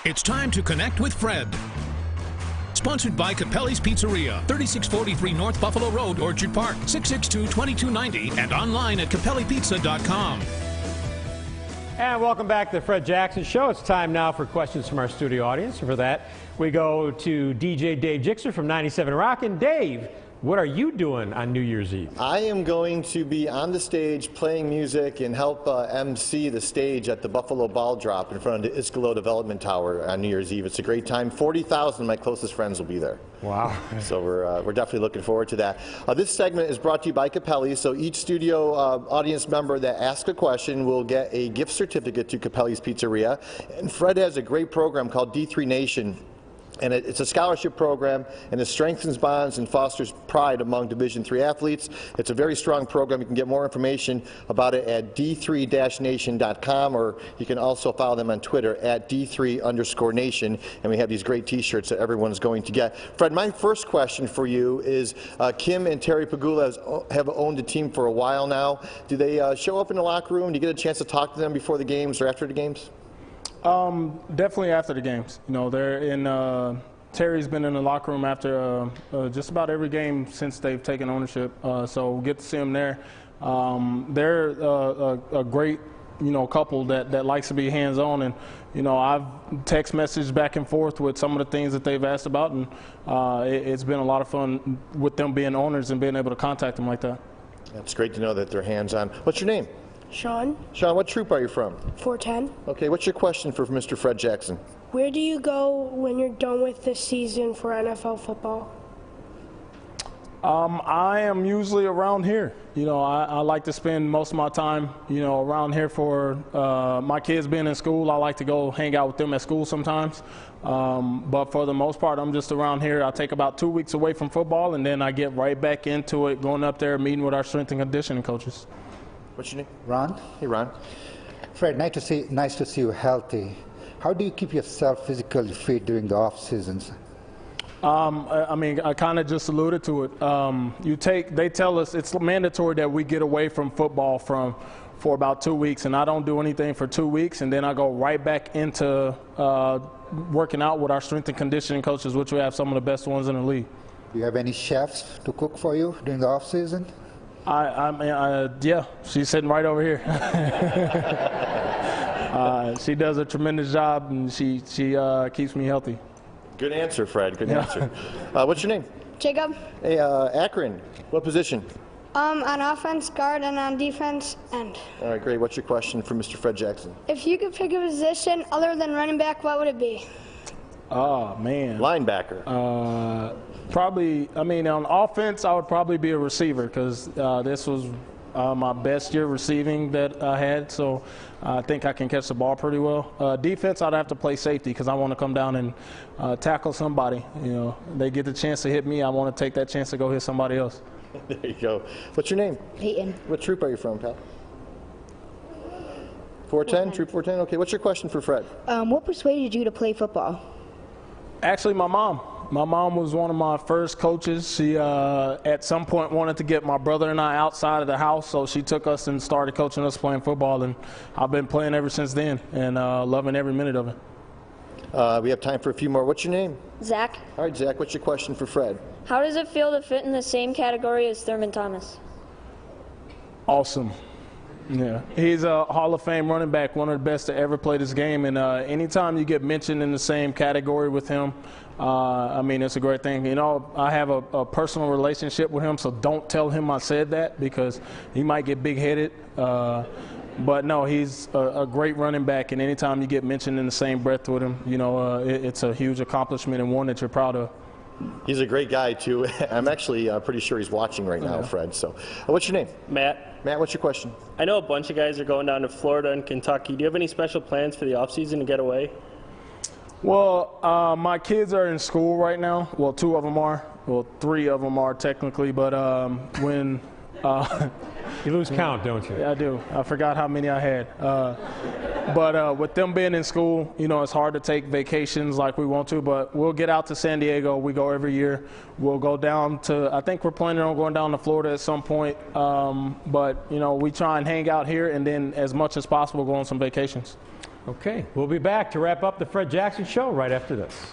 It's time to connect with Fred. Sponsored by Capelli's Pizzeria, 3643 North Buffalo Road, Orchard Park, 662-2290, and online at capellipizza.com. And welcome back to the Fred Jackson Show. It's time now for questions from our studio audience. And for that, we go to DJ Dave Jixer from 97 Rockin'. Dave, what are you doing on New Year's Eve? I am going to be on the stage playing music and help MC the stage at the Buffalo Ball Drop in front of the Iskolo Development Tower on New Year's Eve. It's a great time. 40,000 of my closest friends will be there. Wow. So we're definitely looking forward to that. This segment is brought to you by Capelli. So each studio audience member that asks a question will get a gift certificate to Capelli's Pizzeria. And Fred has a great program called D3 Nation. And it's a scholarship program, and it strengthens bonds and fosters pride among Division III athletes. It's a very strong program. You can get more information about it at d3-nation.com, or you can also follow them on Twitter at d3_nation. And we have these great T-shirts that everyone's going to get. Fred, my first question for you is, Kim and Terry Pagula have owned the team for a while now. Do they show up in the locker room? Do you get a chance to talk to them before the games or after the games? Definitely after the games. You know, they're in. Terry's been in the locker room after just about every game since they've taken ownership. So we'll get to see them there. They're a great, couple that likes to be hands-on, and I've text messaged back and forth with some of the things that they've asked about, and it's been a lot of fun with them being owners and being able to contact them like that. It's great to know that they're hands-on. What's your name? Sean. Sean, what troop are you from? 410. Okay, what's your question for Mr. Fred Jackson? Where do you go when you're done with the season for NFL football? I am usually around here. I like to spend most of my time, around here for my kids being in school. I like to go hang out with them at school sometimes. But for the most part, I'm just around here. I take about 2 weeks away from football, and then I get right back into it, going up there, meeting with our strength and conditioning coaches. What's your name? Ron. Hey, Ron. Fred, nice to see you healthy. How do you keep yourself physically fit during the off seasons? I kind of just alluded to it. They tell us it's mandatory that we get away from football for about 2 weeks, and I don't do anything for 2 weeks, and then I go right back into working out with our strength and conditioning coaches, which we have some of the best ones in the league. Do you have any chefs to cook for you during the off season? Yeah, she's sitting right over here. She does a tremendous job, and she keeps me healthy. Good answer, Fred. Good answer. What's your name? Jacob. Hey, Akron. What position? On offense, guard, and on defense, end. All right, great. What's your question for Mr. Fred Jackson? If you could pick a position other than running back, what would it be? Oh, man. Linebacker. Probably, on offense, I would probably be a receiver, because this was my best year receiving that I had, so I think I can catch the ball pretty well. Defense, I'd have to play safety, because I want to come down and tackle somebody. They get the chance to hit me, I want to take that chance to go hit somebody else. There you go. What's your name? Peyton. What troop are you from, pal? 410? Troop 410? Okay, what's your question for Fred? What persuaded you to play football? Actually, my mom. My mom was one of my first coaches. She, at some point, wanted to get my brother and I outside of the house, so she took us and started coaching us playing football, and I've been playing ever since then and loving every minute of it. We have time for a few more. What's your name? Zach. All right, Zach, what's your question for Fred? How does it feel to fit in the same category as Thurman Thomas? Awesome. Yeah, he's a Hall of Fame running back, one of the best to ever play this game, and anytime you get mentioned in the same category with him, it's a great thing. I have a personal relationship with him, so don't tell him I said that, because he might get big-headed. But no, he's a great running back, and anytime you get mentioned in the same breath with him, it's a huge accomplishment and one that you're proud of. He's a great guy, too. I'm actually pretty sure he's watching right now, Fred. So, what's your name? Matt. Matt, what's your question? I know a bunch of guys are going down to Florida and Kentucky. Do you have any special plans for the offseason to get away? Well, my kids are in school right now. Well, 2 of them are. Well, 3 of them are technically. But when you lose count, don't you? Yeah, I do. I forgot how many I had. But with them being in school, it's hard to take vacations like we want to. But we'll get out to San Diego. We go every year. We'll go down to, I think we're planning on going down to Florida at some point. But, we try and hang out here and then as much as possible go on some vacations. Okay, we'll be back to wrap up the Fred Jackson Show right after this.